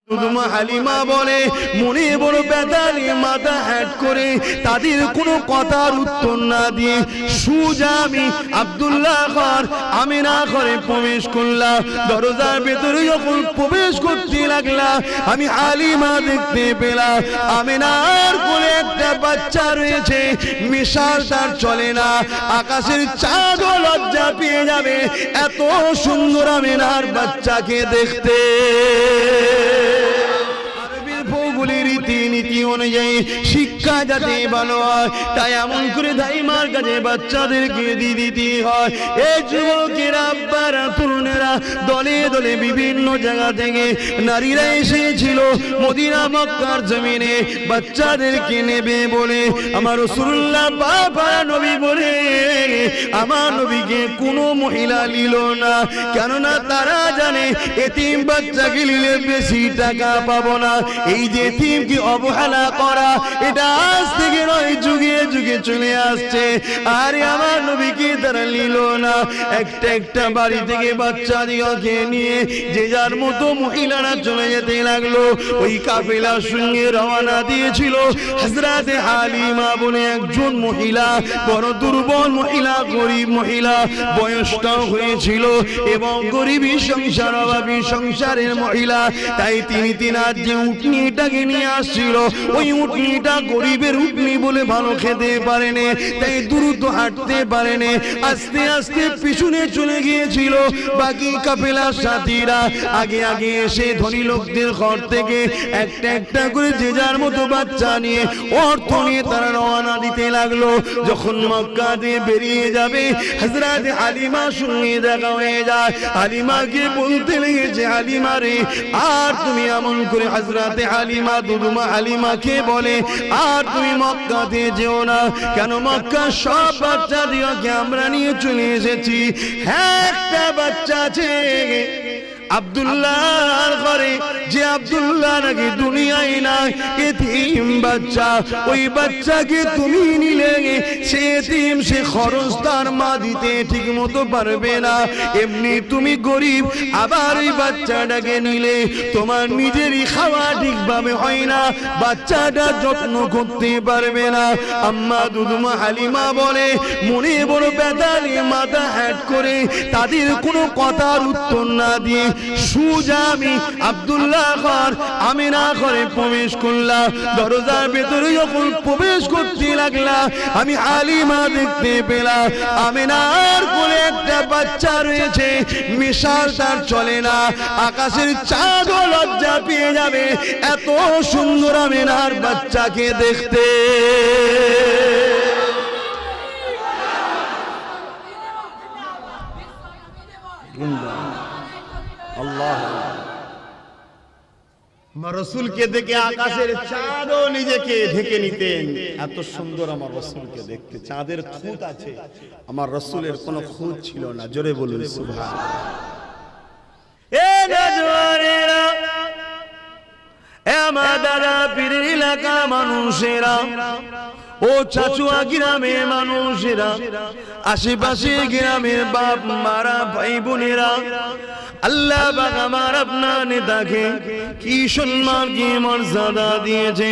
দুদুমা হালিমা বলে মনে বড় ব্যথা নিয়ে মাথা হ্যাট করে তাদের কোনো কথার উত্তর না দিয়ে সোজা আমি আব্দুল্লাহ ঘর আমিনা ঘরে প্রবেশ করলাম। দরজার ভেতরে যখন প্রবেশ করতে লাগলাম আমি হালিমা দেখতে পেলাম আমিনার কোলে একটা বাচ্চা রয়েছে, মিশাল তার চলে না, আকাশের চাঁদও লজ্জা পেয়ে যাবে এত সুন্দর আমিনার বাচ্চাকে দেখতে। রীতিনীতি অনুযায়ী শিক্ষা যাতে ভালো হয় তাই এমন করে দাইমার কাছে বাচ্চাদেরকে দিয়ে দিতে হয়। এই যুবকেরা আব্বারা তরুণেরা দলে দলে বিভিন্ন জায়গা থেকে নারীরা এসেছিল মদিনা মক্কার জমিনে বাচ্চাদেরকে নেবে বলে। আমার রাসূলুল্লাহ বাবা নবী বলে আমার নবীকে কোনো মহিলা নিল না, কেননা তারা জানে এতিম বাচ্চাকে নিলে বেশি টাকা পাবো না। এই যে এতিমকে অবহেলা করা এটা আজ থেকে নয় যুগে যুগে চলে আসছে। আর আমার নবীকে তারা নিল না। একটা একটা বাড়ি থেকে বাচ্চা দিওকে নিয়ে যে যার মতো মহিলারা চলে যেতে লাগলো। ওই কাফেলার সঙ্গে রওনা দিয়েছিল হযরতে হালিমা বলে একজন মহিলা, বড় দুর্বল মহিলা, গরিব মহিলা, বয়সটাও হয়েছিল এবং গরিবী সংসার অভাবী সংসারের মহিলা। তাই তিনি তিনার যে উটনিটাকে নিয়ে আসছিল ওই উটনিটা গরিবের উটনি বলে ভালো খেতে পারেনি, তাই দ্রুত হাঁটতে পারেনি, আস্তে আস্তে পিছনে চলে গিয়েছিল। বাকি কাফেলার সাথীরা আগে আগে এসে ধনী লোকদের ঘর থেকে একটা একটা করে যে যার মতো বাচ্চা নিয়ে অর্থ নিয়ে তারা রওনা দিতে লাগলো। যখন মক্কা দিয়ে বেরিয়ে যাবে হযরতে হালিমার সঙ্গে দেখা হয়ে যায়। হালিমাকে বলতে লেগেছে হালিমা রে আর তুমি এমন করে, হযরতে হালিমা দুদুমা হালিমাকে বলে আর তুমি মক্কাতে যেও না, কেন মক্কার সব বাচ্চা দিওকে আমরা নিয়ে চলে এসেছি। হ্যাঁ একটা বাচ্চা আছে আব্দুল্লাহর ঘরে, যে আব্দুল্লাহ নাকি দুনিয়ায় নাই, এতিম বাচ্চা। ওই বাচ্চাকে তুমি নিলে সে এতিম, সে খরচ তার মা দিতে ঠিক মতো পারবে না। এমনি তুমি গরিব, আবার ওই বাচ্চাটাকে নিলে তোমার নিজেরই খাওয়া ঠিকভাবে হয় না, বাচ্চাটা যত্ন করতে পারবে না। আম্মা দুদুমা হালিমা বলে মনে বড় ব্যথা নিয়ে মাথা হ্যাট করে তাদের কোনো কথার উত্তর না দিয়ে সোজা আমি আব্দুল্লাহ ঘর আমিনা ঘরে প্রবেশ করলাম। দরজার ভেতরে যখন প্রবেশ করতে লাগলাম আমি হালিমা দেখতে পেলাম আমিনার কোলে একটা বাচ্চা রয়েছে, মিশাল তার চলে না, আকাশের চাঁদও লজ্জা পেয়ে যাবে এত সুন্দর আমিনার বাচ্চাকে দেখতে। আমার রাসূলকে দেখে আকাশের চাঁদও নিজেকে ঢেকে নিতেন, এত সুন্দর আমার রাসূলকে দেখতে। চাঁদের খুঁত আছে, আমার রাসূলের কোনো খুঁত ছিল না। জোরে বলুন সুবহানাল্লাহ। এ নজওয়ানেরা, এ আমার দাদা পীরের এলাকা মানুষেরা, ও চাচুয়া গ্রামের মানুষেরা, আশেপাশে গ্রামের বাপ মারা ভাই বোনেরা, আল্লাহ পাক আমার আপনার নেতাকে কি সম্মান কি মর্যাদা দিয়েছে।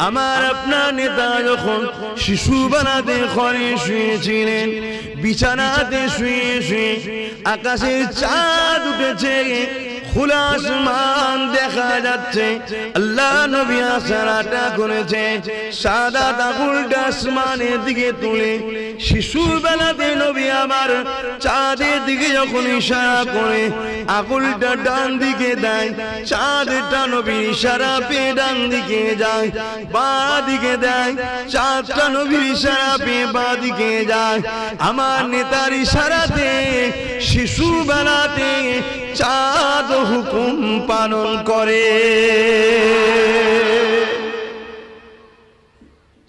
আমার আপনার নেতা যখন শিশু বানাতে ঘরে শুয়েছিলেন, বিছানাতে শুয়ে শুয়ে আকাশের চাঁদ উঠেছে, খোলা আসমান দেখা যাচ্ছে, আল্লাহ নবী আশারাটা করেছে সাদা আঙুলটা আসমানের দিকে তুলে শিশুর বেলাতে নবী আমার চাঁদের দিকে যখন ইশারা করে আঙুলটা ডান দিকে দেয়, চাঁদটা নবীর ইশারা পেয়ে ডান দিকে যায়, বাঁ দিকে দেয়, চাঁদটা নবীর ইশারা পেয়ে বাঁ দিকে যায়। আমার নেতার ইশারাতে শিশু বেলাতে চাঁদ হুকুম পালন করে।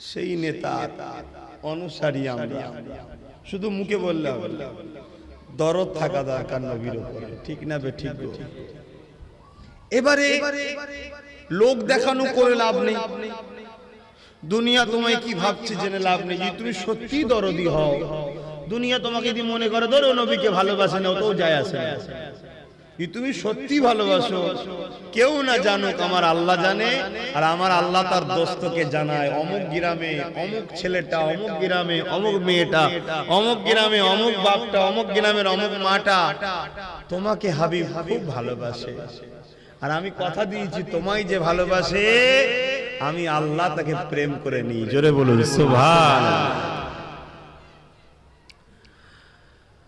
সেই নেতা অনুসারী আমরা, শুধু মুখে বললে হবে, দরদ থাকা দরকার নবীর উপরে, ঠিক না বে ঠিক? এবারে লোক দেখানো করে লাভ নেই, দুনিয়া তোমায় কি ভাবছে জেনে লাভ নেই। যদি তুমি সত্যি দরদি হও, দুনিয়া তোমাকে যদি মনে করে ধরো নবীকে ভালোবাসে না, ওটাও যায় আসে না। তুমি সত্যি ভালোবাসো, কেউ না জানুক, আমার আল্লাহ জানে, আর আমার আল্লাহ তার দোস্তকে জানায়, অমুক গ্রামে অমুক ছেলেটা, অমুক গ্রামে অমুক মেয়েটা, অমুক গ্রামে অমুক বাপটা, অমুক গ্রামের অমুক মাটা তোমাকে হাবিব খুব ভালোবাসে। আর আমি কথা দিয়েছি, তোমায় যে ভালোবাসে আমি আল্লাহ তাকে প্রেম করে নিই। জোরে বলুন সুবহানাল্লাহ।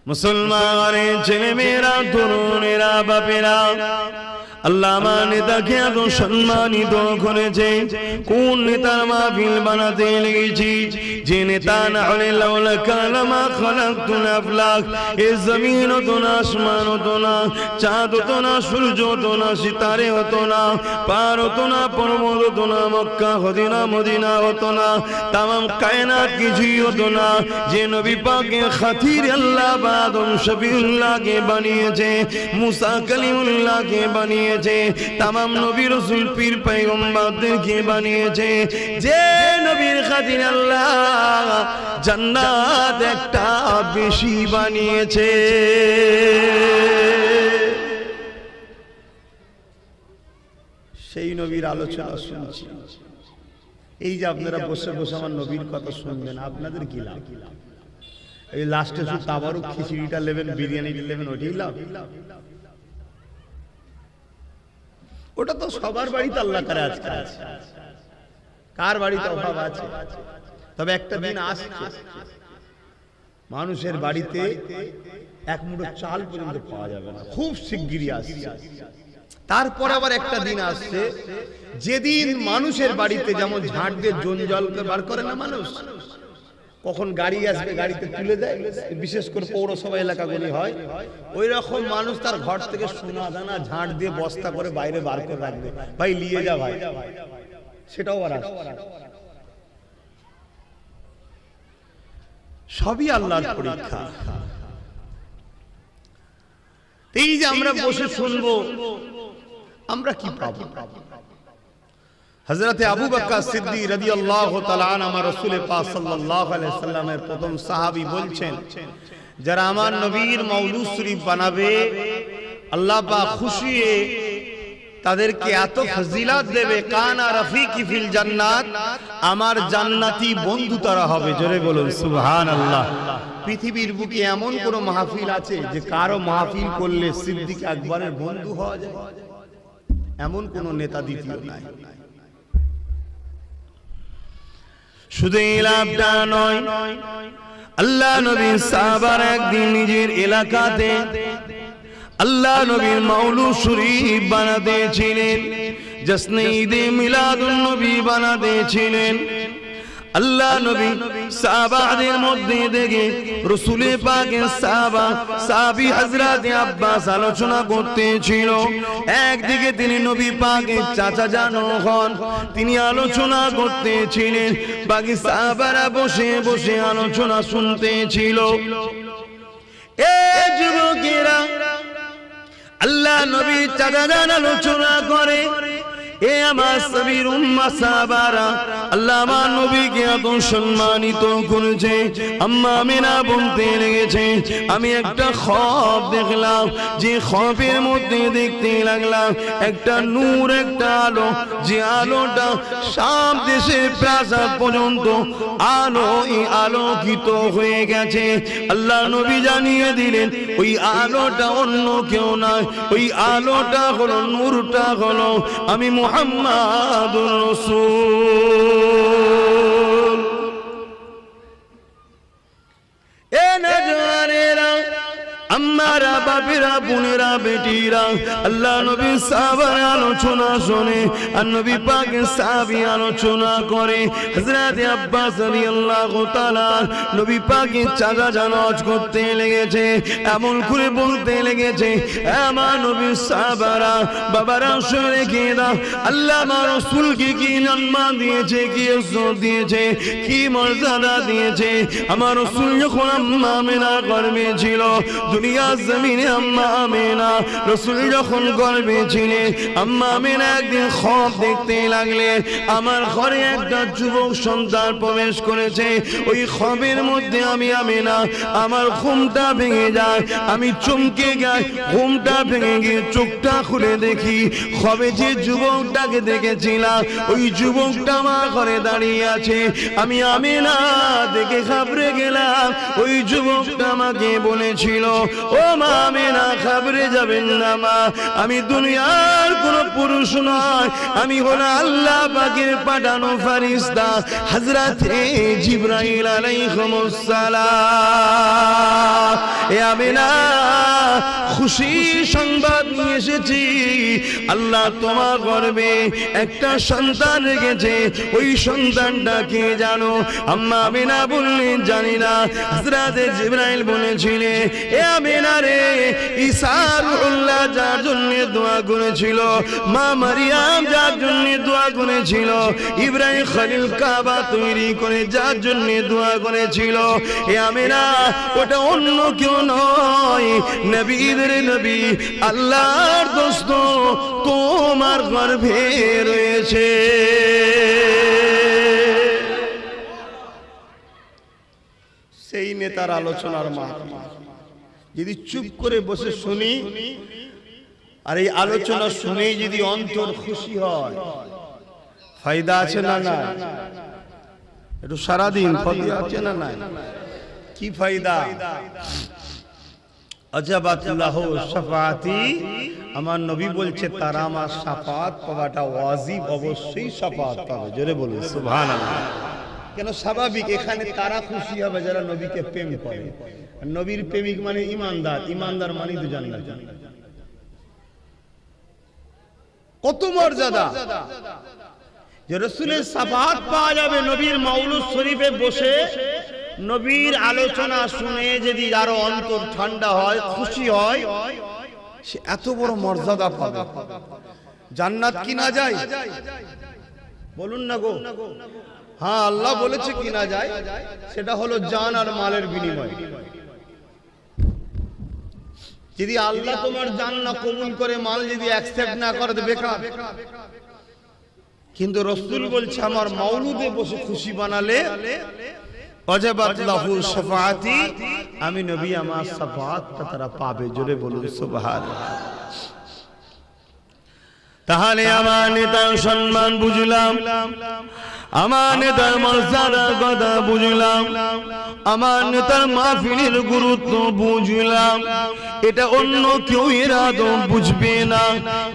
মুসলমানের ছেলে মেয়েরা, তরুণেরা, বাপেরা, আল্লাহ আমার নেতাকে এত সম্মানিত করেছে। কোন নেতার মাহফিল বানাতে লেগেছি, যে নেতা না হলে লাউলা কালামা খালাকতুল আফলাক, এই জমিন হতো না, আসমান হতো না, চাঁদ হতো না, সূর্য হতো না, সিতারে হতো না, পার হতো না, পর্বত হতো না, মক্কা হতো না, মদিনা হতো না, তামাম কায়নাত কিছুই হতো না। যে নবী পাকের খাতির আল্লাহ আদম শফিউল্লাহকে বানিয়েছে, মুসা কালিমুল্লাহকে বানিয়েছে, তামাম নবী রাসূল পীর পয়গম্বরদেরকে বানিয়েছে, যে নবীর খাতির আল্লাহ জান্নাত একটা বেশি বানিয়েছে। সেই নবীর আলোচনা শুনছি। এই যে আপনারা বসে বসে আমার নবীর কথা শুনবেন, আপনাদের কি লাভ? এই লাস্টে শুধু তাবারুক খিচুড়িটা নেবেন, বিরিয়ানিটা নেবেন, ওইটাই লাভ? ওটা তো সবার বাড়িতে আল্লাহ করে আজকে আছে, কার বাড়িতে অভাব আছে? তবে একটা দিন আসছে মানুষের বাড়িতে এক মুঠো চাল পর্যন্ত পাওয়া যাবে না, খুব শিগগিরই আসছে। তারপর আবার একটা দিন আসছে যেদিন মানুষের বাড়িতে যেমন ঝাঁট দিয়ে জঞ্জালকে বার করে না মানুষ, কখন গাড়ি আসবে গাড়িতে তুলে দেয়, বিশেষ করে পৌরসভা এলাকাগুলি হয়, ওই রকম মানুষ তার ঘর থেকে সোনা দানা ঝাঁট দিয়ে বস্তা করে বাইরে বার করে রাখবে, ভাই নিয়ে যা ভাই, সেটাও আর সবই আল্লাহর পরীক্ষা। এই যে আমরা বসে শুনবো, আমরা কি পাবো? হযরতে আবু বকর সিদ্দিক রাদিয়াল্লাহু তাআলা আনহু আমার রাসূল পাক সাল্লাল্লাহু আলাইহি সাল্লামের প্রথম সাহাবী বলছেন, যারা আমার নবীর মাওলুদ শরীফ বানাবে আল্লাহ পাক খুশি হয়ে তাদেরকে এত ফজিলত দেবে, কানা রফিকি ফিল জান্নাত, আমার জান্নাতি বন্ধু তারা হবে। জোরে বলুন সুবহানাল্লাহ। পৃথিবীর বুকে এমন কোন মাহফিল আছে যে কারো মাহফিল করলে সিদ্দিক আকবরের বন্ধু হওয়া যায়? এমন কোন নেতা দ্বিতীয় নাই। শুধু এই লাভটা নয়, আল্লাহ নবী সাহাবার একদিন নিজের এলাকাতে আল্লাহ নবীর মাওলুদ শরীফ বানাতে ছিলেন, জশ্নে ঈদে মিলাদুন নবী বানাতে ছিলেন। আল্লাহ নবী সাহাবাদের মধ্যে দেখে রাসূল পাকের সাহাবী হযরত আব্বাস আলোচনা করতেছিল। একদিকে তিনি নবী পাকের চাচা জানো হন, তিনি আলোচনা করতেছিলেন, বাকি সাহাবারা বসে বসে আলোচনা শুনতেছিল। এই যুবকেরা আল্লাহ নবী চাচা জান আলোচনা করে, এ আমার সাবির উম্মাহ সাহাবারা আল্লাহ আমার নবীকে এত সম্মানিত করেছে। আম্মা আমিনা বলতে লেগেছে, আমি একটা খ্বব দেখলাম, যে খ্ববের মধ্যে দেখতে লাগলাম একটা নূর, একটা আলো, যে আলোটা শাম দেশের প্রাসাদ পর্যন্ত আলোকিত হয়ে গেছে। আল্লাহ নবী জানিয়ে দিলেন ওই আলোটা অন্য কেউ নয়, ওই আলোটা হলো, নূরটা হলো আমি মুহাম্মাদুর রাসূল। এ নজওয়ানেরা, আম্মারা, বাপেরা, বোনেরা, বেটিরা, আল্লাহ নবী সাহাবার আলোচনা শোনে, আর নবী পাকের সাহাবী আলোচনা করে। হযরত আব্বাস রাদিয়াল্লাহু তাআলা নবী পাকের চাচা জানাজ করতে লেগেছে, এমন করে বলতে লেগেছে, আমার নবীর সাহাবারা, বাবারা শুনে কি দাও, আল্লাহ আমার রাসূলকে কি সম্মান দিয়েছে, কি ইজ্জত দিয়েছে, কি মর্যাদা দিয়েছে। আমার রাসূল যখন আম্মা আমিনার গর্ভে ছিল, দুনিয়ার জমিনে আম্মা আমেনা রাসূল যখন গর্ভে ছিলেন আম্মা আমেনা একদিন খ্বব দেখতে লাগলেন আমার ঘরে একটা যুবক সন্তান প্রবেশ করেছে ওই খ্ববের মধ্যে আমি আমেনা আমার ঘুমটা ভেঙে যায় আমি চমকে যাই ঘুমটা ভেঙে গিয়ে চোখটা খুলে দেখি খ্ববে যে যুবকটাকে দেখেছিলাম ওই যুবকটা আমার ঘরে দাঁড়িয়ে আছে আমি আমেনা দেখে ঘাবড়ে গেলাম ওই যুবকটা আমাকে বলেছিল ও মা আমেনা ঘাবড়ে যাবেন না মা আমি দুনিয়ার কোনো পুরুষ নয় আমি হলো আল্লাহ পাকের পাঠানো ফেরেশতা হযরতে জিবরাইল আলাইহিস সালাম এ আমেনা খুশি সংবাদ নিয়ে এসেছি আল্লাহ তোমার গর্ভে একটা সন্তান রেখেছে ওই সন্তানটা কে জানো আম্মা আমেনা বললেন জানি না হযরতে জিবরাইল বলেছিলেন এ আমেনা রে ঈসা রূহুল্লাহ যার জন্য দোয়া করেছিল মা মারিয়াম যার জন্য দোয়া করেছিল ইব্রাহিম খলিল কাবা তৈরি করে যার জন্য দোয়া করেছিল এ আমেনা ওটা অন্য কেউ নয় নবীদের নবী আল্লাহর দোস্ত তোমার গর্ভে রয়েছে সেই নেতার আলোচনার মাহফিল যদি চুপ করে বসে শুনি আর এই আলোচনা শুনেই যদি অন্তর খুশি হয় ফায়দা আছে না না একটু সারাদিন ফায়দা আছে না না কি ফায়দা আজাবাতুল্লাহ শাফাআতি আমার নবী বলছে তারা আমার শাফাআত পাওয়াটা ওয়াজিব অবশ্যই শাফাআত পাবে জোরে বলুন সুবহানাল্লাহ কেন স্বাভাবিক এখানে তারা খুশি হবে যারা নবীকে প্রেম করে নবীর প্রেমিক মানে ঈমানদার ঈমানদার মানে তো জান্নাত কত মর্যাদা যে রাসূলের শাফাআত পাওয়া যাবে নবীর মাউলুদ শরীফে বসে নবীর আলোচনা শুনে যদি আরো অন্তর ঠান্ডা হয় খুশি হয় সে এত বড় মর্যাদা পাবে জান্নাত কি না যায় বলুন না গো হ্যাঁ আল্লাহ বলেছে কি না যায় সেটা হলো জান আর মালের বিনিময় যদি আল্লাহ তোমার জান না কবুল করে মাল যদি অ্যাকসেপ্ট না করে তো বেকার কিন্তু রাসূল বলছে আমার মাউলুদে বসে খুশি বানালে ওয়াজাবাত লাহু শাফাআতি আমি নবী আমার শাফাআতটা তারা পাবে জোরে বলুন সুবহানাল্লাহ তাহলে আমার নেতার সম্মান বুঝলাম আমার নেতার মর্যাদার কথা বুঝলাম আমার নেতার মাহফিলের গুরুত্ব বুঝলাম এটা অন্য কেউ এর আদৌ বুঝবে না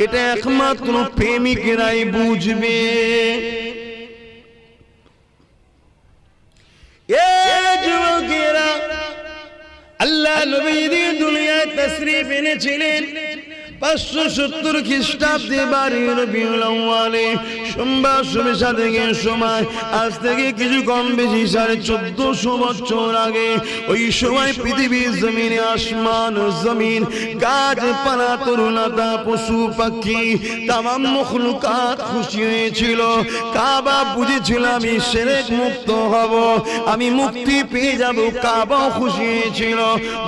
এটা একমাত্র প্রেমিকেরাই বুঝবে এ যুবকেরা আল্লাহ নবী দুনিয়ায় তাশরীফ এনেছিলেন 570 খ্রিস্টাব্দে বারী রবিউল আউয়ালে সোমবার সন্ধ্যা থেকে সময় আজ থেকে কিছু কম বেশি 1450 বছর আগে ওই সময় পৃথিবীর জমিনে আসমান জমিন গাছপালা তরুলতা পশু পাখি তামাম মখলুকাত খুশি হয়েছিল কাবা বুঝেছিল আমি শিরক মুক্ত হব আমি মুক্তি পেয়ে যাব কাবা খুশি হয়েছিল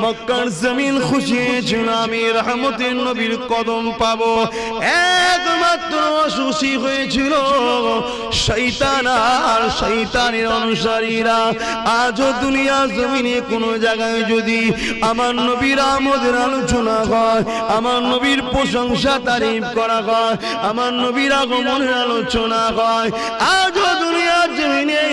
মক্কার জমিন খুশি হয়েছিল আমি রহমতের নবীর কদম পাবো একমাত্র খুশি হয়েছিল শয়তান আর শয়তানের অনুসারীরা আজও দুনিয়া জমিনে কোন জায়গায় যদি আমার নবীর আমদের আলোচনা হয় আমার নবীর প্রশংসা তারিফ করা হয় আমার নবীর আগমনের আলোচনা হয় আজও দুনিয়ার জমিনে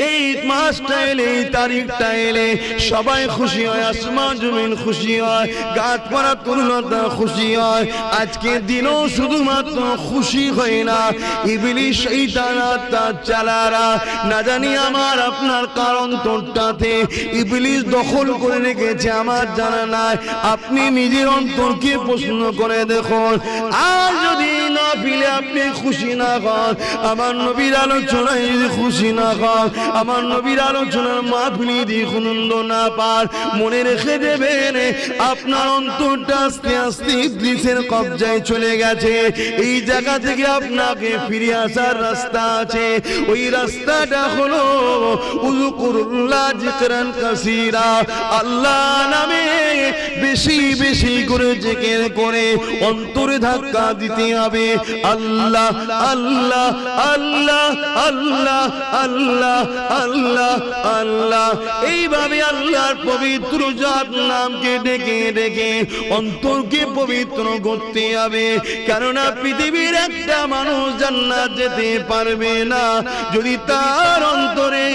এই মাসটা এলে এই তারিখটা এলে সবাই খুশি হয় আসমান জমিন খুশি হয় গাছপালা তরুলতা খুশি হয় আজকে দিনও শুধুমাত্র খুশি হয় না ইবলিস শয়তান আর তার চালারা না জানি আমার আপনার কারণ তোরটাতে ইবলিস দখল করে রেখেছে আমার জানা নাই আপনি নিজের অন্তরকে প্রশ্ন করে দেখুন আর যদি না মাহফিলে আপনি খুশি না হন, আমার নবীর আলোচনায় যদি খুশি না হন, আমার নবীর আলোচনার মাহফিলে যদি আনন্দ না পান, মনে রেখে দেবেন আপনার অন্তরটা আস্তে আস্তে ইবলিসের কবজায় চলে গেছে। এই জায়গা থেকে আপনাকে ফিরে আসার রাস্তা আছে। ওই রাস্তাটা হলো উযকুরুল্লাহ যিকরান কাসীরা, আল্লাহ নামে বেশি বেশি করে জিকির করে অন্তরে ধাক্কা দিতে হবে। আল্লাহ আল্লাহ আল্লাহ আল্লাহ আল্লাহ আল্লাহ আল্লাহ, এইভাবে আল্লাহর পবিত্র জাত নামকে ডেকে ডেকে অন্তরকে পবিত্র করতে হবে। কেননা পৃথিবীর একটা মানুষ জান্নাত যেতে পারবে না যদি তার অন্তরে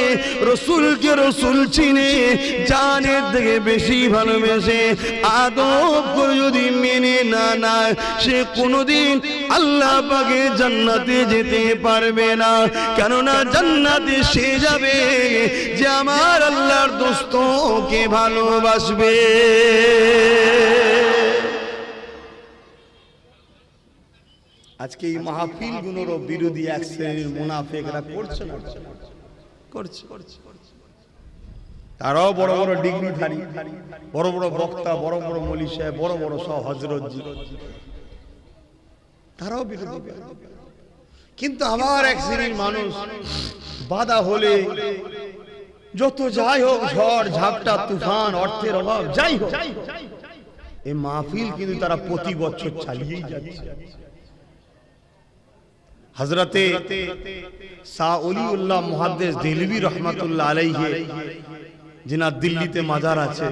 রসুলকে রসুল চিনে, জানের থেকে বেশি ভালোবেসে আদব করে যদি মেনে না নেয়, সে কোনোদিন আল্লাহ পাকে জান্নাতে যেতে পারবে না। কেননা জান্নাতে সে যাবে যে আমার আল্লাহর দোস্তকে ভালোবাসবে। আজকে এই মাহফিল গুলোর বিরোধী এক শ্রেণীর মুনাফিকরা করছে না, করছে। তারাও বড় বড় ডিগ্রিধারী, বড় বড় বক্তা, বড় বড় মৌলী সাহেব, বড় বড় সব হযরতজি, তারাও বিরোধী। কিন্তু আবার এক শ্রেণীর মানুষ বাধা হলে যত যাই হোক, ঝড় ঝাপটা তুফান, অর্থের অভাব যাই হোক, এই মাহফিল কিন্তু তারা প্রতি বছর চালিয়েই যাচ্ছে। হযরতে শাহ ওলিউল্লাহ মুহাদ্দিস দেহলভী রহমাতুল্লাহ আলাইহি, যিনার দিল্লিতে মাজার আছে,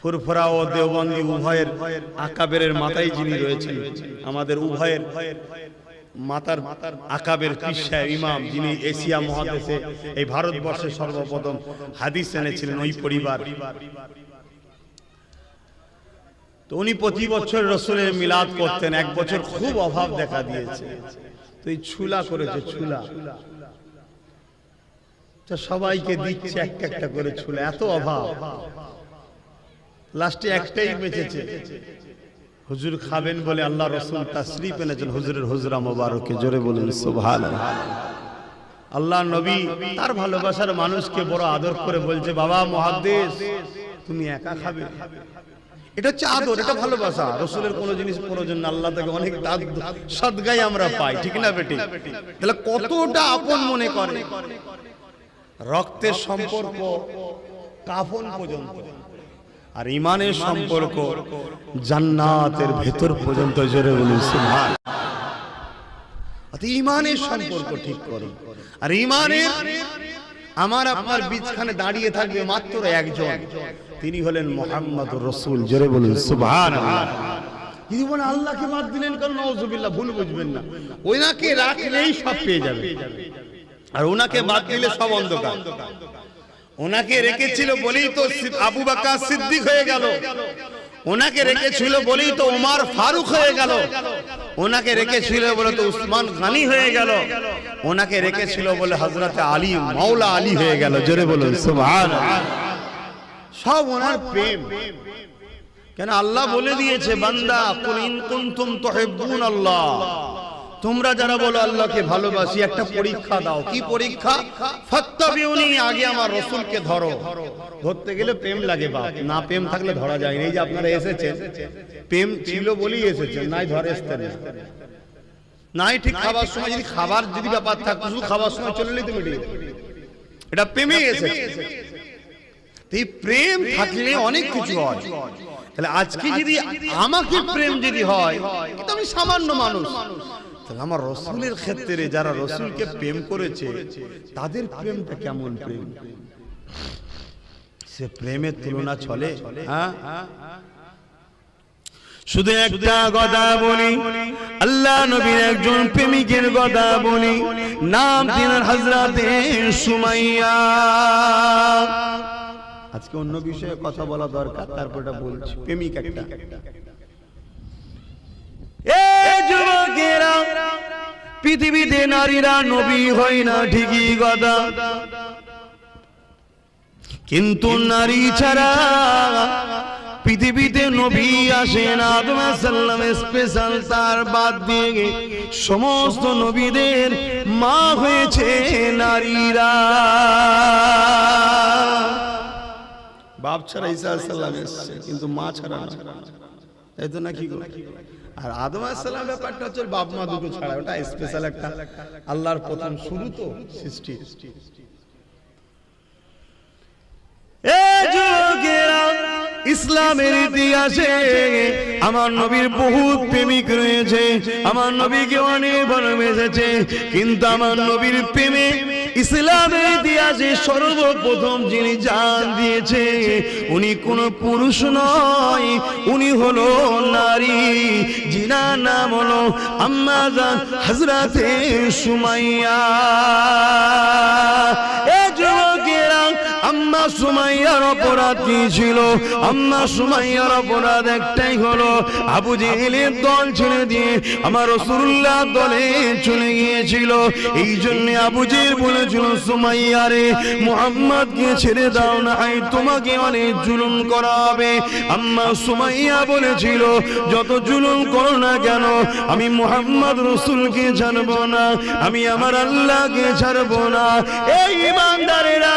ফুরফুরা ও দেওবন্দি উভয়ের আকাবেরের মাথায় যিনি রয়েছেন, আমাদের উভয়ের মাতার আকাবের পীর সাহেব ইমাম, যিনি এশিয়া মহাদেশে এই ভারতবর্ষে সর্বপ্রথম হাদিস এনেছিলেন, ওই পরিবার। তো উনি প্রতি বছর রসুলের মিলাদ করতেন। এক বছর খুব অভাব দেখা দিয়েছে, তো এই ছুলা করেছে, ছুলা সবাইকে দিচ্ছে একটা একটা করে ছুলা, এত অভাব, লাস্টে একটাই বেঁচেছে। হুজুর খাবেন বলে আল্লাহ রসুল তাশরীফ এনেছেন হুজুরের হুজরা মোবারকে, জোরে বলেন সুবহানাল্লাহ। আল্লাহ নবী তার ভালোবাসার মানুষকে বড় আদর করে বলছে, বাবা মুহাদ্দিস তুমি একা খাবে। এটা হচ্ছে আদর, এটা ভালোবাসা। রসুলের কোনো জিনিস প্রয়োজন না, আল্লাহ থেকে অনেক সদগাই আমরা পাই, ঠিক না বেটি? তাহলে কতটা আপন মনে করে, রক্তের সম্পর্ক কাফন পর্যন্ত, আর ইমানের সম্পর্ক জান্নাতের ভেতর পর্যন্ত, জোরে বলুন সুবহানাল্লাহ। ইমানের সম্পর্ক ঠিক করো। আর ইমানের আমার আপনার বীজখানে দাঁড়িয়ে থাকবে মাত্র একজন, তিনি হলেন মুহাম্মদুর রাসূল, জোরে বলুন সুবহানাল্লাহ। যদি বলেন আল্লাহকে বাদ দিলেন কারণ, নাউযুবিল্লাহ, ভুল বুঝবেন না, ওনাকে রাখলেই সব পেয়ে যাবে, আর ওনাকে বাদ দিলে সব অন্ধকার। ওনাকে রেখেছিল বলেই তো আবু বকর সিদ্দিক হয়ে গেল, ওনাকে রেখেছিল বলেই তো ওমর ফারুক হয়ে গেল, ওনাকে রেখেছিল বলে তো উসমান গনি হয়ে গেল, ওনাকে রেখেছিল বলে হযরত আলী মাওলা আলী হয়ে গেল, জোরে বলুন সুবহানাল্লাহ। সব ওনার প্রেম। কেন আল্লাহ বলে দিয়েছে, বান্দা কুল ইন কুনতুম তুহিব্বুনাল্লাহ, তোমরা যারা বলো আল্লাহকে ভালোবাসি, একটা পরীক্ষা দাও। কি পরীক্ষা? ফাত্তাবিউনি, আগে আমার রাসূলকে ধরো। ধরতে গেলে প্রেম লাগে, বাপ না প্রেম থাকলে ধরা যায় না। এই যে আপনারা এসেছেন, প্রেম ছিল বলেই এসেছেন, নাই ধরে আসতেন না। নাই ঠিক খাবার সময় যদি খাবার যদি ব্যাপার থাকতো, শুধু খাবার সময় চলে এলেই তো মিটে যেত। এটা প্রেমে এসেছে। এই প্রেম থাকলে অনেক কিছু হয়। তাহলে আজকে যদি আমাকে প্রেম যদি হয়, কিন্তু আমি সামান্য মানুষ, আমার রসুলের ক্ষেত্রে যারা রসুলকে প্রেম করেছে তাদের প্রেমটা কেমন প্রেম, সে প্রেমের তুলনা চলে? শুধু একটা কথা বলি, আল্লাহ নবীর একজন প্রেমিকের কথা বলি, নাম তিনার হযরতে সুমাইয়া। আজকে অন্য বিষয়ে কথা বলা দরকার, তারপরটা বলছি। প্রেমিক একটা, এই যুবকেরা, পৃথিবীতে নারীরা নবী হয় না ঠিকই কথা, কিন্তু নারী ছাড়া পৃথিবীতে নবী আসেন আদম আলাইহিস সালাম স্পেশাল, তার বাদ দিয়ে সমস্ত নবীদের মা হয়েছে নারীরা। বাপ ছাড়া ঈসা আলাইহিস সালাম এসেছে, কিন্তু মা ছাড়া না, তাই তো নাকি? আর আদম আলাইহিস সালাম ব্যাপারটা হচ্ছে বাপ মা দুটো ছাড়া, ওটা স্পেশাল একটা আল্লাহর প্রথম শুরু তো সৃষ্টি। ইসলামের ইতিহাসে আমার নবীর বহু প্রেমিক রয়েছে, আমার নবীকে অনেক ভালোবেসেছে, কিন্তু আমার নবীর প্রেমে ইসলামের ইতিহাসে সর্বপ্রথম যিনি জান দিয়েছে উনি কোন পুরুষ নয়, উনি হলো নারী, যিনার নাম হলো আম্মা জান হযরতে সুমাইয়া। এ যুবকেরা, আম্মা সুমাইয়ার অপরাধ কি ছিল? আম্মা সুমাইয়ার অপরাধ একটাই হলো, আবু জেহেলের দল ছেড়ে দিয়ে আমার রাসূলুল্লাহ দলে চলে গিয়েছিল। এই জন্য আবু জেহেল বলেছিল, সুমাইয়া রে, মুহাম্মদকে ছেড়ে দাও না, তোমাকে অনেক জুলুম করা হবে। আম্মা সুমাইয়া বলেছিল, যত জুলুম করো না কেন, আমি মুহাম্মদ রাসূলকে ছাড়বো না, আমি আমার আল্লাহকে ছাড়বো না। এই ঈমানদারেরা,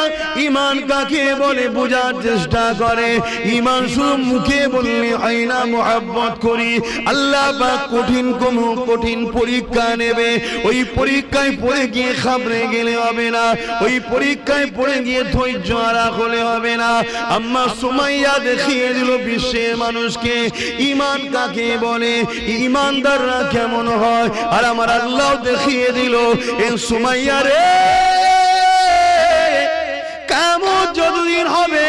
ঈমান কাকে বলে বোঝার চেষ্টা করে। ঈমান শুধু মুখে বললে হয় না, মুহাব্বত করি। আল্লাহ পাক কঠিন পরীক্ষা নেবে, ওই পরীক্ষায় পড়ে গিয়ে ঘাবড়ে গেলে হবে না, ওই পরীক্ষায় পড়ে গিয়ে ধৈর্য হারা হলে হবে না। আম্মা সুমাইয়া দেখিয়ে দিল বিশ্বের মানুষকে ঈমান কাকে বলে, ঈমানদাররা কেমন হয়। আর আমার আল্লাহ দেখিয়ে দিল, এ সুমাইয়া রে, কিয়ামত যতদিন হবে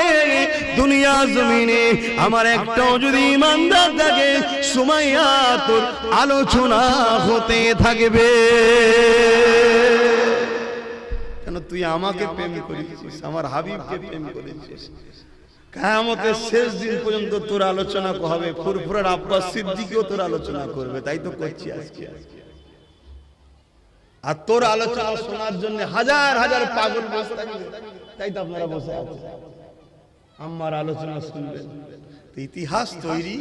দুনিয়া জমিনে আমার একটাও যদি ঈমানদার থাকে, সুমাইয়া তোর আলোচনা হতে থাকবে। কেন তুই আমাকে প্রেম করেছিস, আমার হাবিবকে প্রেম করেছিস, কিয়ামতের শেষ দিন পর্যন্ত তোর আলোচনা হবে। ফুরফুরার আব্বাস সিদ্দিকও তোর আলোচনা করবে, তাই তো করছি আজকে। আর তোর আলোচনা শোনার জন্য হাজার হাজার পাগল বসে থাকবে, তাই তো আপনারা বসে আছেন আমার আলোচনা শুনবেন। ইতিহাস তৈরি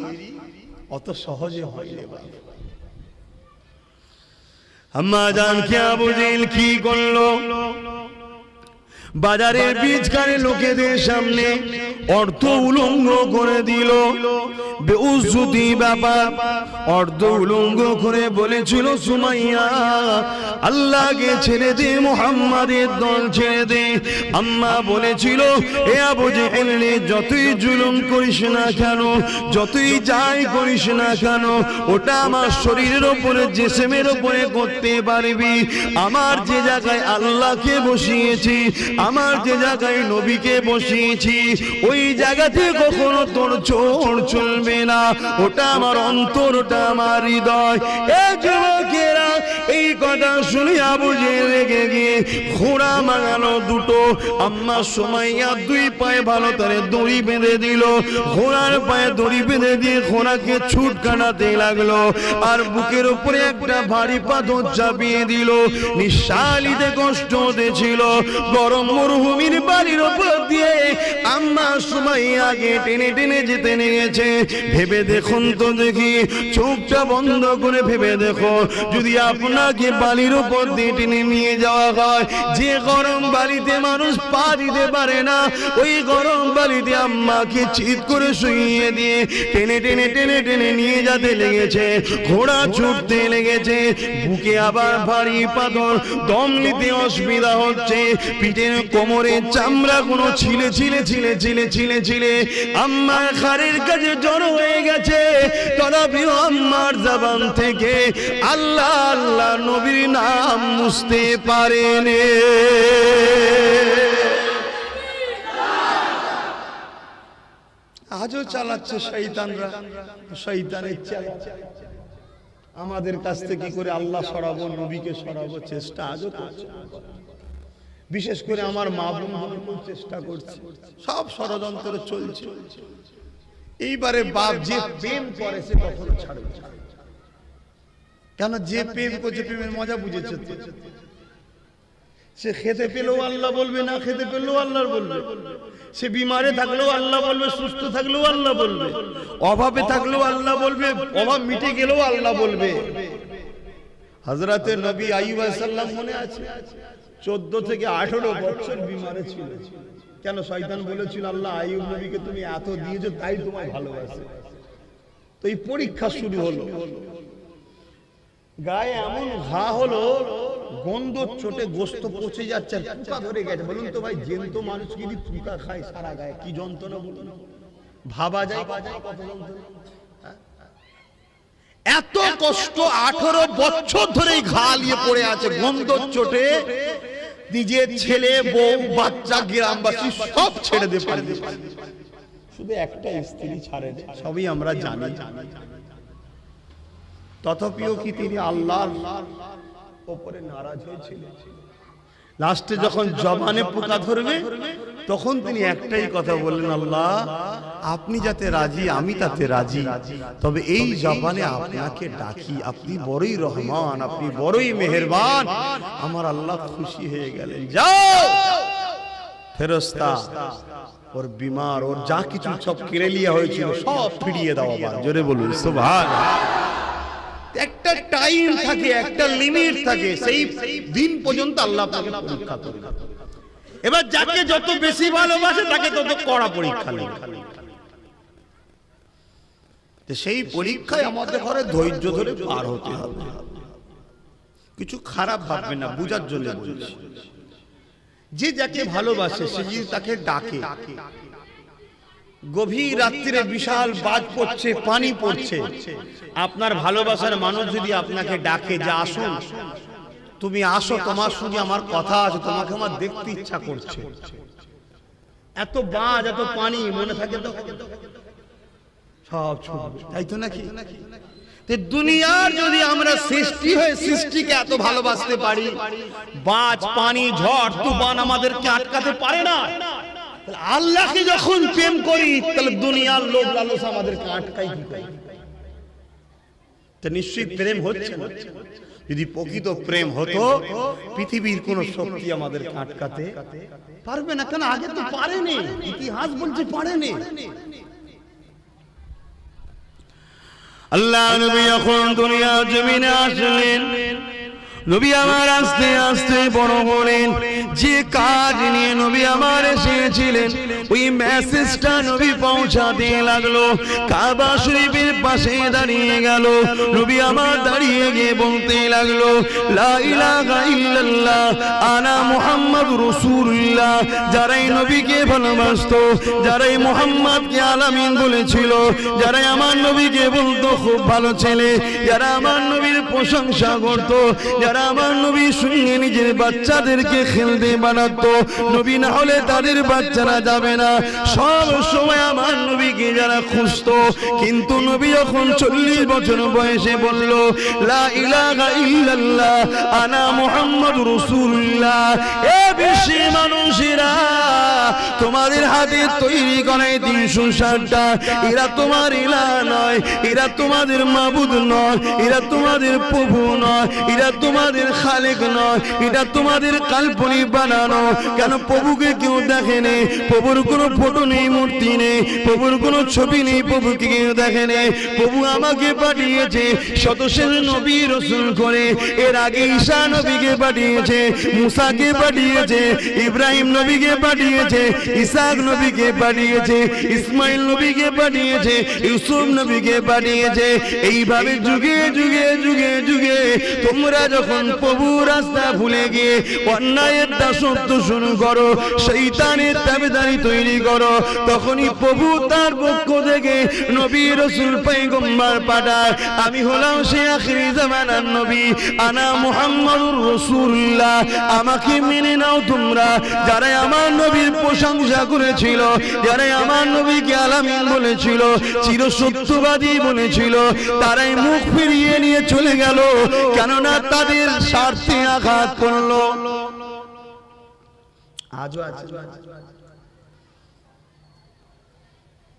অত সহজে হয় না। আম্মা জান কে আবু জেহেল কি করলো? বাজারের বীজকারী লোকেদের সামনে অর্থ উলঙ্গ করে দিল, বেউজ্জতি ব্যাপার। অর্ধ উলঙ্গ করে বলেছিল, সুমাইয়া আল্লাহকে ছেড়ে দে, মুহাম্মাদের দল ছেড়ে দে। আম্মা বলেছিল, এ আবু জেহেল, যতই জুলুম করিস না কেন, যতই যাই করিস না কেন, ওটা আমার শরীরের উপরে, জিসমের উপরে করতে পারবি। আমার যে জায়গায় আল্লাহকে বসিয়েছি, আমার যে জায়গায় নবীকে বসিয়েছি, ওই জায়গাতে কখনো তোর চোর চলবে না। ওটা আমার অন্তর, ওটা আমার হৃদয়। এই যুবকেরা, এই কথা শুনে আবু জেহেল রেগে গিয়ে ঘোড়া মাগানো দুটো। আম্মা সুমাইয়া দুই পায়ে ভালো করে দড়ি বেঁধে দিল, ঘোড়ার পায়ে দড়ি বেঁধে দিয়ে ঘোড়াকে ছুট কাটাতে লাগলো। আর বুকের উপরে একটা ভারী পাথর চাপিয়ে দিল। নিঃশ্বাস নিতে কষ্ট হতেছিল। গরম মরুভূমির বাড়ির উপর দিয়ে আম্মা সুমাইয়াকে টেনে টেনে যেতে নিয়েছে। ভেবে দেখুন তো দেখি, চোখটা বন্ধ করে ভেবে দেখো, যদি আপনাকে বালির উপর দিয়ে টেনে নিয়ে যাওয়া হয়, যে গরম বালিতে মানুষ পা দিতে পারে না, ওই গরম বালিতে আম্মাকে চিৎ করে শুইয়ে দিয়ে টেনে টেনে টেনে টেনে নিয়ে যেতে লেগেছে। ঘোড়া ছুটতে লেগেছে, বুকে আবার ভারী পাথর, দম নিতে অসুবিধা হচ্ছে, পিঠের কোমরের চামড়া গুলো ছিলে ছিলে ছিলে ছিলে ছিলে ছিলে আম্মার ঘাড়ের কাছে জড়ো হয়ে গেছে। তথাপিও আম্মার জবান থেকে আল্লাহ আল্লাহ নবীর নাম মুছতে পারেনি। আজও চালাচ্ছে শয়তানরা, শয়তানের চাল। আমাদের কাছ থেকে কি করে আল্লাহ সরাবো, নবীকে সরাবো, চেষ্টা আজও করছে। বিশেষ করে আমার মা বোন চেষ্টা করছে, সব ষড়যন্ত্র চলছে। এইবারে বাপ যে প্রেম করে সে কখনো ছাড়বে না। কেন? যে প্রেম করছে, প্রেমের মজা বুঝেছে তো। সে খেতে পেলেও আল্লাহ বলবে, না খেতে পেলেও আল্লাহর বলবে। সে বিমারে থাকলেও আল্লাহ বলবে, সুস্থ থাকলেও আল্লাহ বলবে, অভাবে থাকলেও আল্লাহ বলবে, অভাব মিটে গেলেও আল্লাহ বলবে। হযরতে নবী আইয়ুব আলাইহিস সালাম মনে আছে 14 থেকে 18 বছর বিমারে ছিল। কেন? শয়তান বলেছিল আল্লাহ আইয়ুব নবীকে তুমি এত দিয়েছো তাই তোমায় ভালোবাসে। তো এই পরীক্ষা শুরু হলো। গায়ে এমন ঘা হলো, গন্ধ চোটে গোস্ত পচে যাচ্ছে, পোকা ধরে গেছে। বলুন তো ভাই, জ্যান্ত মানুষ যদি পোকা খায় সারা গায়ে কি যন্ত্রণা বলুন, ভাবা যায় কত যন্ত্রণা। এত কষ্ট, 18 বছর ধরে ঘা নিয়ে পড়ে আছে, গন্ধ চোটে নিজের ছেলে বউ বাচ্চা গ্রামবাসী সব ছেড়ে দিয়ে পালিয়ে, শুধু একটা স্ত্রী ছাড়ে। সবই আমরা জানি। তথাপিও কি তিনি আল্লাহর উপরে নারাজ হয়েছিলেন? লাস্টে যখন জবানে পোকা ধরবে তখন তিনি একটাই কথা বললেন, আল্লাহ আপনি যাতে রাজি আমি তাতে রাজি, তবে এই জবানে আপনাকে ডাকি, আপনি বড়ই রহমান, আপনি বড়ই মেহেরবান। আমার আল্লাহ খুশি হয়ে গেলেন। যাও ফেরেশতা ওর বিমার, ওর যা কিছু সব কেড়ে লিয়া হয়েছিল সব ফিরিয়ে দাও। আবার জোরে বলুন সুবহানাল্লাহ। একটা টাইম থাকে, একটা লিমিট থাকে, সেই দিন পর্যন্ত আল্লাহ আপনাকে পরীক্ষা করে। এবার যাকে যত বেশি ভালোবাসে তাকে তত কড়া পরীক্ষা নেই। সেই পরীক্ষায় আমাদের ঘরে ধৈর্য ধরে পার হতে হবে। কিছু খারাপ ভাববেন না, বুঝার জন্য বলছি। যে যাকে ভালোবাসে সে যদি তাকে ডাকে, গভীর রাত্রিরে বিশাল বাজ পড়ছে, পানি পড়ছে, আপনার ভালোবাসার মানুষ যদি আপনাকে ডাকে যে আসুন, তুমি আসো, তোমার সঙ্গে আমার কথা আছে, তোমাকে আমার দেখতে ইচ্ছা করছে, এত বাজ এত পানি মনে থাকে তো সব ছুটবে, তাই তো নাকি? দুনিয়ার যদি আমরা সৃষ্টি হয়ে সৃষ্টিকে এত ভালোবাসতে পারি, বাজ পানি ঝড় তুফান আমাদেরকে আটকাতে পারে না। আল্লাহকে যখন প্রেম করি তাহলে দুনিয়ার লোভ লালসা আমাদেরকে আটকাই কি করে? তো নিশ্চয়ই প্রেম হচ্ছে না। যদি প্রকৃত প্রেম হতো পৃথিবীর কোন শক্তি আমাদেরকে আটকাতে পারবে না। কেন? আগে তো পারেনি, ইতিহাস বলছে পারেনি। আল্লাহ নবী যখন দুনিয়ার জমিনে আসলেন, নবী আমার আস্তে আস্তে বড় হলেন। যে কাজ নিয়ে নবী আমার এসেছিলেন ওই মেসেজটা নবী পৌঁছাতে লাগলো। কাবা শরীফের পাশে দাঁড়িয়ে গেল, নবী আমার দাঁড়িয়ে গিয়ে বলতে লাগলো, লা ইলাহা ইল্লাল্লাহ আনা মুহাম্মাদুর রাসূলুল্লাহ। যারাই নবীকে ভালোবাসতো, যারাই মুহাম্মদকে আলামিন বলেছিল, যারাই আমার নবীকে বলতো খুব ভালো ছেলে, যারা আমার নবীর প্রশংসা করতো, যারা আমার নবীর সঙ্গে নিজের বাচ্চাদেরকে খেলতে বানাতো, নবী না হলে তাদের বাচ্চারা যাবে না, সব সময় আমার নবীকে যারা খুঁজতো। কিন্তু নবী যখন 40 বছর বয়সে বলল, লা ইলাহা ইল্লাল্লাহ আনা মুহাম্মাদুর রাসূলুল্লাহ, এ বিশ্বের মানুষেরা তোমাদের হাতে তৈরি করা 360টা, এরা তোমার ইলাহ নয়, এরা তোমাদের মাবুদ নয়, এরা তোমাদের প্রভু নয়, এরা তোমাদের খালেক নয়, এটা তোমাদের কাল্পনিক বানানো। কেন? প্রভুকে কেউ দেখেনি, প্রভুর কোনো ফটো নেই, মূর্তি নেই, প্রভুর কোনো ছবি নেই, প্রভুকে কেউ দেখেনি। প্রভু আমাকে পাঠিয়েছে শতশের নবী রাসূল করে। এর আগে ঈসা নবীকে পাঠিয়েছে, মুসাকে পাঠিয়েছে, ইব্রাহিম নবীকে পাঠিয়েছে, ইসহাক নবীকে পাঠিয়েছে, ইসমাইল নবীকে পাঠিয়েছে, ইউসুফ নবীকে পাঠিয়েছে। এইভাবে যুগে যুগে যুগে যুগে তোমরা যখন প্রভু রাস্তা ভুলে গিয়ে অন্যায়ের দাসত্ব শুরু করো, শয়তানের তাবেদারি তৈরি করো, তখনই প্রভু তার পক্ষ থেকে নবী রাসূল পয়গম্বর পাঠায়। আমি হলাম সেই আখিরি জামানার নবী, আনা মুহাম্মাদুর রাসূলুল্লাহ। আমাকে মেনে নাও তোমরা। যারা আমার নবীর প্রশংসা করেছিল, যারা আমার নবীকে আলামিন বলেছিল, চিরসত্যবাদী বলেছিল, তারাই মুখ ফিরিয়ে নিয়ে চলে গেল। কেননা তাদের স্বার্থে আঘাত করলো। আজও আছে,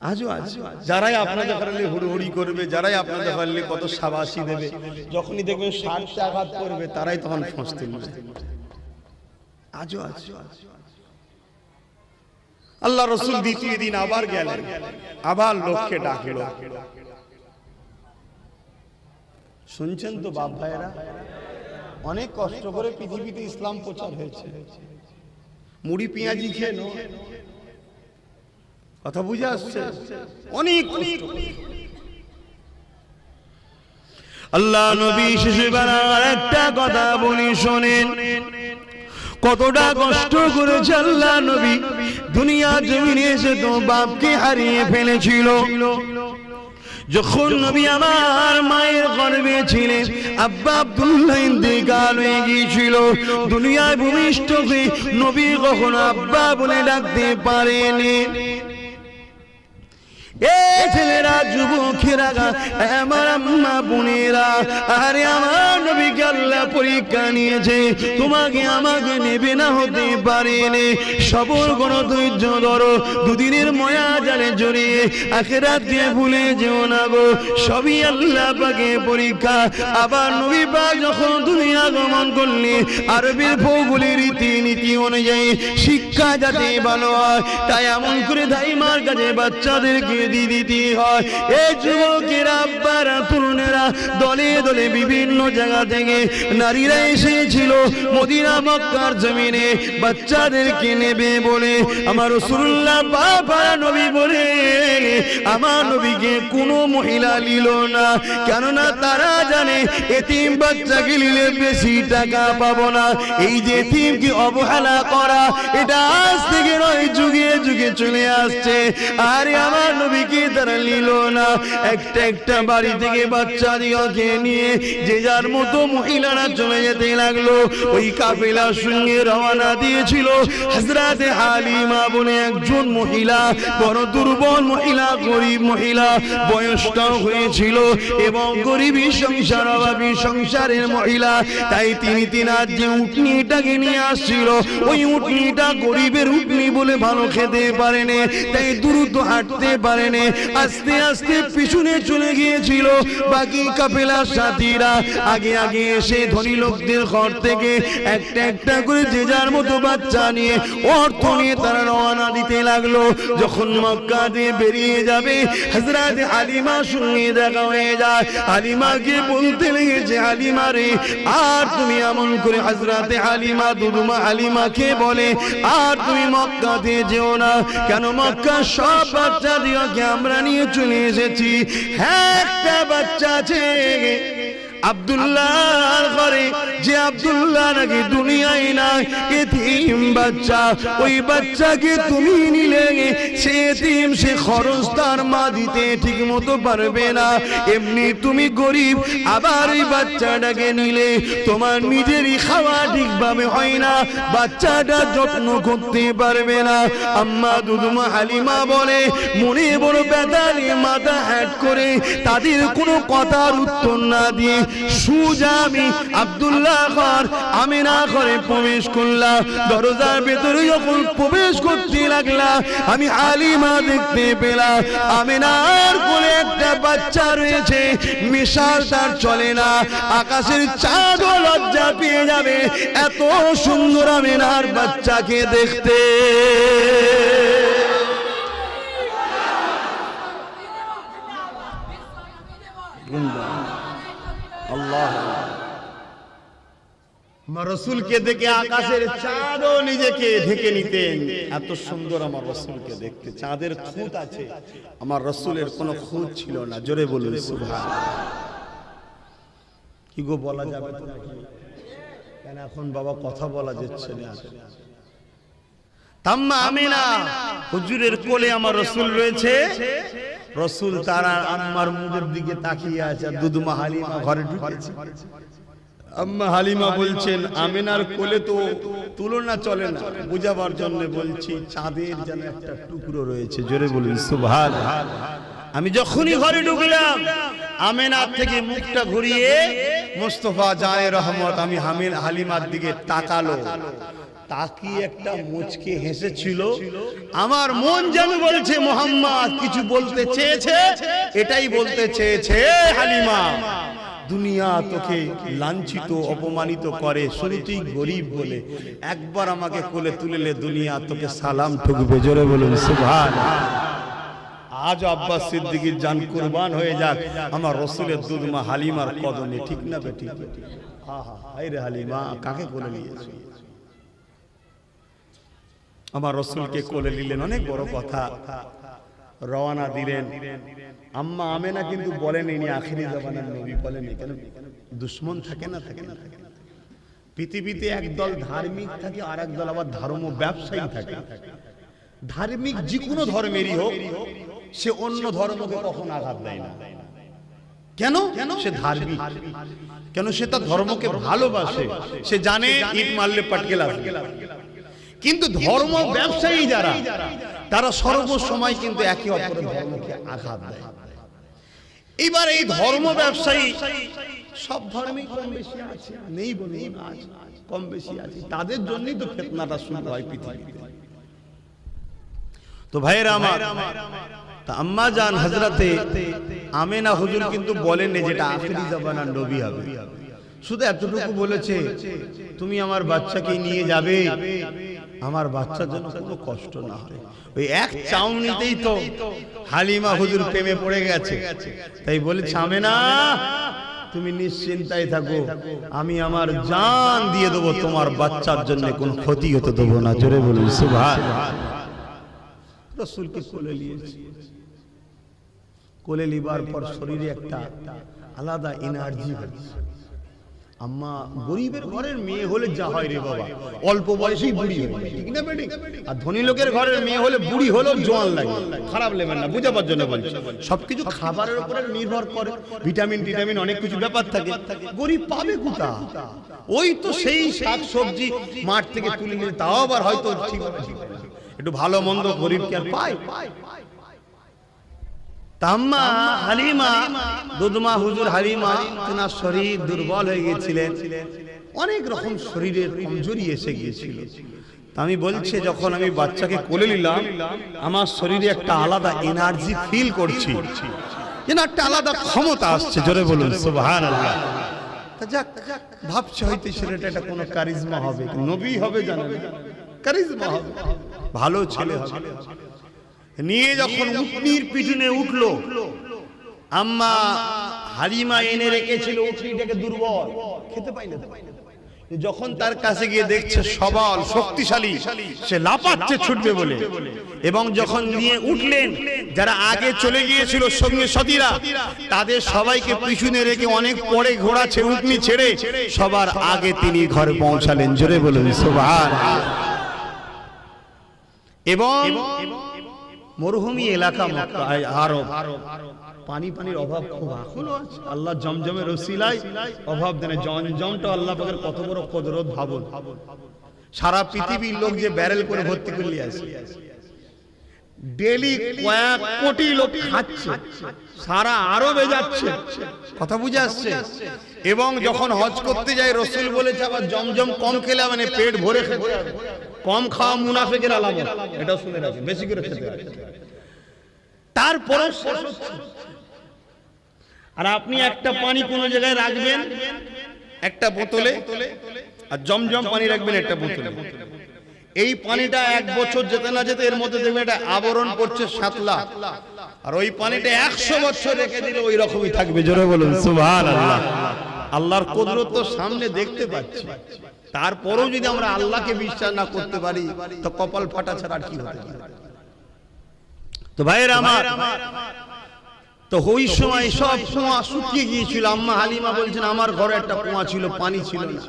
আজও আছে যারাই আপনাদের কারণে হুড়োহুড়ি করবে, যারাই আপনাদের কারণে কত শাবাশি দেবে, যখনই দেখবেন স্বার্থে আঘাত করবে তারাই তখন ফসতে নেবে। আজও আছে। আল্লাহ রসুল দ্বিতীয় দিন আবার গেলেন, আবার লোককে ডাকলো। শুনছেন তো বাপ ভাইরা, অনেক কষ্ট করে পৃথিবীতে ইসলাম প্রচার হয়েছে। মুড়ি পেঁয়াজি খেয়ে কথা বুঝে আসছে, অনেক কষ্ট। আল্লাহ নবী শেষবার একটা কথা বলি শোনেন, কতটা কষ্ট করেছে আল্লাহ নবী। দুনিয়া জমিনে এসে তো বাপকে হারিয়ে ফেলেছিল। যখন নবী আমার মায়ের গর্ভে ছিলেন, আব্বা আব্দুল্লাহ ইন্তেকাল হয়ে গিয়েছিল। দুনিয়ায় ভূমিষ্ঠ হয়ে নবী কখনো আব্বা বলে ডাকতে পারেনি। এই ছেলেরা, যুবকেরা, আমার আম্মা বোনেরা, আরে আমার নবীকে আল্লাহ পরীক্ষা নিয়েছে, তোমাকে আমাকে নেবে না, হতে পারেনি। সবর করো, ধৈর্য ধরো, দুদিনের ময়া জালে জড়িয়ে আখিরাত দিয়ে ভুলে যেও না গো। সবই আল্লাহ পাকে পরীক্ষা। আবার নবী পাক যখন দুনিয়া গমন করলেন, আরবের ভৌগোলিক রীতিনীতি অনুযায়ী শিক্ষা যাতে ভালো হয়, তাই এমন করে দাইমার কাছে বাচ্চাদেরকে দিতে হয়। এই যুবকেরা, আব্বারা, তরুণেরা দলে দলে বিভিন্ন জায়গা থেকে নারীরা এসেছিল মদিনা মক্কার জমিনে বাচ্চাদেরকে নেবে বলে। আমার রাসূলুল্লাহ বাবা নবী বলে, আমার নবীকে কোনো মহিলা নিল না, কেননা তারা জানে এতিম বাচ্চাকে নিলে বেশি টাকা পাবো না। এই যে এতিমকে অবহেলা করা, এটা আজ থেকে নয়, যুগে যুগে চলে আসছে। আরে আমার নবীকে তারা নিল না। একটা একটা বাড়ি থেকে বাচ্চা দিকে নিয়ে যে যার মতো মহিলারা চলে যেতে লাগলো। ওই কাফেলার সঙ্গে রওনা দিয়েছিল হযরতে হালিমা বলে একজন মহিলা, বড় দুর্বল মহিলা, গরিব মহিলা, বয়সটাও হয়েছিল এবং গরিবী সংসার, অভাবী সংসারের মহিলা। তাই তিনি তিনার যে উটনিটাকে নিয়ে আসছিল, ওই উটনিটা গরিবের উটনি বলে ভালো খেতে পারেনি, তাই দ্রুত হাঁটতে পারেনি, আস্তে আস্তে পিছনে চলে গিয়েছিল। বাকি কাফেলার সাথীরা আগে আগে এসে ধনী লোকদের ঘর থেকে একটা একটা করে যে যার মতো বাচ্চা নিয়ে, অর্থ নিয়ে তারা রওনা দিতে লাগলো। যখন মক্কা দিয়ে বেরিয়ে যাবে, হযরত হালিমার সঙ্গে দেখা হয়ে যায়। হালিমাকে বলতে লেগেছে, হালিমা রে, আর তুমি এমন করে, হযরত হালিমা দুদুমা হালিমাকে বলে, আর তুমি মক্কাতে যেও না, কেন মক্কা সব বাচ্চা দিকে আমরা নিয়ে চলে এসেছি। হ্যাঁ, একটা বাচ্চা আছে আব্দুল্লাহর ঘরে, যে আব্দুল্লাহ নাকি দুনিয়ায় নাই, এতিম বাচ্চা। ওই বাচ্চাকে তুমি নিলে সে এতিম, সে খরচ তার মা দিতে ঠিক মতো পারবে না। এমনি তুমি গরিব, আবার ওই বাচ্চাটাকে নিলে তোমার নিজেরই খাওয়া ঠিকভাবে হয় না, বাচ্চাটা যত্ন করতে পারবে না। আম্মা দুদুমা হালিমা বলে, মনে বড় ব্যথা নিয়ে মাথা হ্যাট করে তাদের কোনো কথার উত্তর না দিয়ে সুজা আমি আব্দুল্লাহ ঘর আমিনা ঘরে প্রবেশ করলাম। দরজার ভেতরে যখন প্রবেশ করতে লাগলাম, আমি হালিমা দেখতে পেলাম আমিনার কোলে একটা বাচ্চা রয়েছে, মিশাল তার চলে না। আকাশের চাঁদও লজ্জা পেয়ে যাবে এত সুন্দর আমিনার বাচ্চাকে দেখতে। আল্লাহ, আমার রাসূলকে দেখে আকাশের চাঁদও নিজেকে ঢেকে নিতেন, এত সুন্দর আমার রাসূলকে দেখতে। চাঁদের খুঁত আছে, আমার রাসূলের কোনো খুঁত ছিল না। জোরে বলুন সুবহানাল্লাহ। কি গো, বলা যাবে তো নাকি? কেন এখন বাবা কথা বলা যাচ্ছে না? তাম্মা আমিনা হুজুরের কোলে আমার রাসূল রয়েছে। রাসূল তারা আম্মার মুখের দিকে তাকিয়ে আছে। দুদুমা হালিমা ঘরে ঢুকেছে। আম্মা হালিমা বলছেন, আমিনার কোলে তো তুলনা চলে না, বুঝাবার জন্য বলছি, চাঁদের যেন একটা টুকরো রয়েছে। জোরে বলুন সুবহানাল্লাহ। আমি যখনই ঘরে ঢুকলাম, আমিনার থেকে মুখটা ঘুরিয়ে মুস্তাফা জানে রহমত আমি হালিমার দিকে তাকালো। তাকিয়ে একটা মুচকে হেসেছিল। আমার মন যেন বলছে, মোহাম্মদ কিছু বলতে চেয়েছে, এটাই বলতে চেয়েছে। হালিমা দুনিয়া তোকে লাঞ্ছিত অপমানিত করে, শুরুতেই গরিব বলে, একবার আমাকে কোলে তুলেলে দুনিয়া তোকে সালাম ঠুকবে। জোরে বলুন সুবহানাল্লাহ। আজ আব্বাস সিদ্দিকীর জান কুরবান হয়ে যাক আমার রসুলের দুধমা হালিমার কদমে, ঠিক না বেঠিক? হায় রে হালিমা, কাকে কোলে নিয়েছে? আমার রসুলকে কোলে নিলেন, অনেক বড় কথা। রওনা দিলেন। আম্মা আমেনা কিন্তু বলেন ইনি আখিরি জামানার নবী, বলেনি। কেন? দুশ্মন থাকে না, থাকে না। পৃথিবীতে একদল ধার্মিক থাকে, আর একদল আবার ধর্ম ব্যবসায়ী থাকে। ধার্মিক যে কোনো ধর্মেরই হোক, সে অন্য ধর্মকে কখনো আঘাত দেয় না। কেন? সে ধার্মিক। কেন? সে তার ধর্মকে ভালোবাসে। সে জানে ইট মারলে পাটকে লাগবে। কিন্তু ধর্ম ব্যবসায়ী যারা, তারা সর্বসময় কিন্তু একে অপরের ধর্মকে আঘাত দেয়। এবার এই ধর্ম ব্যবসায়ী সব ধর্মেই কম বেশি আছে, নেই বলুন, কম বেশি আছে। তাদের জন্যই তো ফিতনাটা শুরু হয় পৃথিবীতে। তো ভাইয়েরা আমার, তা আম্মা জান হযরতে আমেনা হুজুর কিন্তু বলেননি যেটা আখিরি জামানার নবী হবে। শুধু এতটুকু বলেছে, তুমি আমার বাচ্চাকে নিয়ে যাবে, আমার বাচ্চার জন্য কোনো কষ্ট না হয়। ওই এক চাউনিতেই তো হালিমা হুজুর প্রেমে পড়ে গেছে। তাই বলেছে, আমেনা তুমি নিশ্চিন্তায় থাকো, আমি আমার জান দিয়ে দেবো, তোমার বাচ্চার জন্য কোনো ক্ষতি হতে দেবো না। জোরে বলুন সুবহানাল্লাহ। রাসূলকে কোলে নিয়েছি। কোলে লিবার পর শরীরে একটা আলাদা এনার্জি হচ্ছে। আম্মা গরিবের ঘরের মেয়ে হলে যা হয় রে বাবা, অল্প বয়সেই বুড়ি হয়, ঠিক না বেটি? আর ধনী লোকের ঘরের মেয়ে হলে বুড়ি হলেও জোয়ান লাগে। খারাপ লেবেন না, বুঝাবার জন্য বলছি। সবকিছু খাবারের উপরে নির্ভর করে, ভিটামিন টিটামিন অনেক কিছু ব্যাপার থাকে। গরিব পাবে কোথা? ওই তো সেই শাক সবজি মাঠ থেকে তুলে নিয়ে, তাও আবার হয়তো ঠিক একটু ভালো মন্দ গরিব কে আর পায়? আম্মা হালিমা, দুধমা হুজুর হালিমা, তেনার শরীর দুর্বল হয়ে গিয়েছিলেন, অনেক রকম শরীরের কমজোরি এসে গিয়েছিল। আমি বলছি, যখন আমি বাচ্চাকে কোলে নিলাম, আমার শরীরে একটা আলাদা এনার্জি ফিল করছি, যেন একটা আলাদা ক্ষমতা আসছে। জোরে বলুন সুবহানাল্লাহ। যাক, ভাবছে হয়তো ছেলেটা একটা কোনো কারিজমা হবে, নবী হবে জানেন, কারিজমা হবে, ভালো ছেলে হবে। নিয়ে যখন উটনির পিছনে উঠলো, আম্মা হালিমা এনে রেখেছিল উটনিটাকে, দুর্বল, খেতে পাই না। যখন তার কাছে গিয়ে দেখছে সবল শক্তিশালী, সে লাফাচ্ছে ছুটবে বলে। এবং যখন নিয়ে উঠলেন, যারা আগে চলে গিয়েছিল সঙ্গে সাথীরা, তাদের সবাইকে পিছনে রেখে অনেক পরে ঘোড়া উটনি ছেড়ে সবার আগে তিনি ঘরে পৌঁছালেন। জোরে বলুন সুবহানাল্লাহ। এবং মরুভূমি এলাকা আরব, পানির অভাব খুব এখনো আছে। আল্লাহ জমজমের ওসিলায় অভাব দেন। জমজমটা আল্লাহ পাকের কত বড় কুদরত ভাবুন। সারা পৃথিবীর লোক যে ব্যারেল করে ভর্তি করলে আসে, ডেলি কয়েক কোটি লোক খাচ্ছে, সারা আরবে যাচ্ছে। কথা বুঝে আসছে? এবং যখন হজ করতে যায়, রসুল বলেছে আবার জমজম কম খেলে মানে পেট ভরে খেতে হবে। কম খাওয়া মুনাফিকের আলামত, এটা শুনে রাখেন, বেশি করে খেতে হবে। তারপরে আর আপনি একটা পানি কোন জায়গায় রাখবেন একটা বোতলে, আর জমজম পানি রাখবেন একটা বোতলে। এই পানিটা এক বছর যেতে না যেতে এর মধ্যে দেখবেন একটা আবরণ পড়ছে সাতলা, আর ওই পানিটা 100 বছর রেখে দিলে ওই রকমই থাকবে। জোরে বলুন সুবহানাল্লাহ। আল্লাহর কুদরত তো সামনে দেখতে পাচ্ছি, তারপরেও যদি আমরা আল্লাহকে বিশ্বাস না করতে পারি, তো কপাল ফাটা ছাড়া আর কি হতে পারে? তো ভাইয়েরা আমার, তো ওই সময় সব কুয়া শুকিয়ে গিয়েছিল। আম্মা হালিমা বলছেন, আমার ঘরে একটা কুয়া ছিল, পানি ছিল না।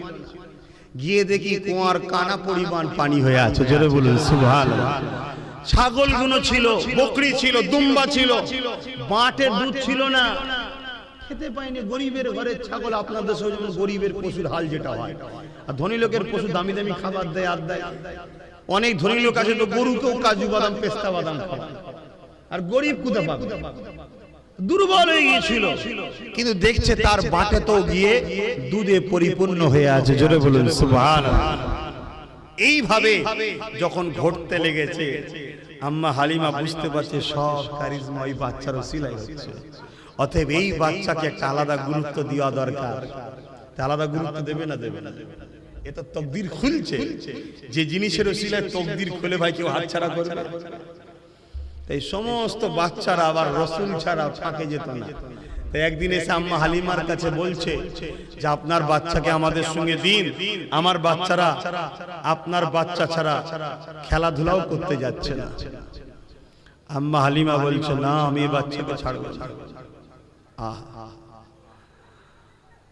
গিয়ে দেখি কুয়ার কানা পরিমাণ পানি হয়ে আছে। জোরে বলুন সুবহানাল্লাহ। ছাগলগুলো ছিল, বকরি ছিল, দুম্বা ছিল, বাটের দুধ ছিল না, খেতে পাইনি। গরিবের ঘরের ছাগল, আপনাদের যেমন গরিবের পশুর হাল যেটা হয়, আর ধনী লোকের পশু দামি দামি খাবার দেয়, আর দেয়। অনেক ধনী লোক আছে তো গরুকেও কাজু বাদাম পেস্তা বাদাম খাওয়ায়, আর গরিব কোথা পাবে? দুর্বল হয়ে গিয়েছিল, কিন্তু দেখছে তার বাটে তো গিয়ে দুধে পরিপূর্ণ হয়ে আছে। জোরে বলুন সুবহানাল্লাহ। এইভাবে যখন ঘটতে লেগেছে, আম্মা হালিমা বুঝতে পারছে সব কারিজমা ওই বাচ্চার ওসিলায় হচ্ছে। অতএব এই বাচ্চাকে একটা আলাদা গুরুত্ব দেওয়া দরকার। আলাদা গুরুত্ব দেবে না দেবে না, এটা তকদির খুলছে। যে জিনিসের ওসিলায় তকদির খুলে ভাই কেউ হাতছাড়া করবে না। এই সমস্ত বাচ্চারা আবার রসুল ছাড়া ফাঁকে যেত না। তাই একদিন এসে আম্মা হালিমার কাছে বলছে যে আপনার বাচ্চাকে আমাদের সঙ্গে দিন, আমার বাচ্চারা আপনার বাচ্চা ছাড়া খেলাধুলাও করতে যাচ্ছে না। আম্মা হালিমা বলছে না, আমি এই বাচ্চাকে ছাড়বো না।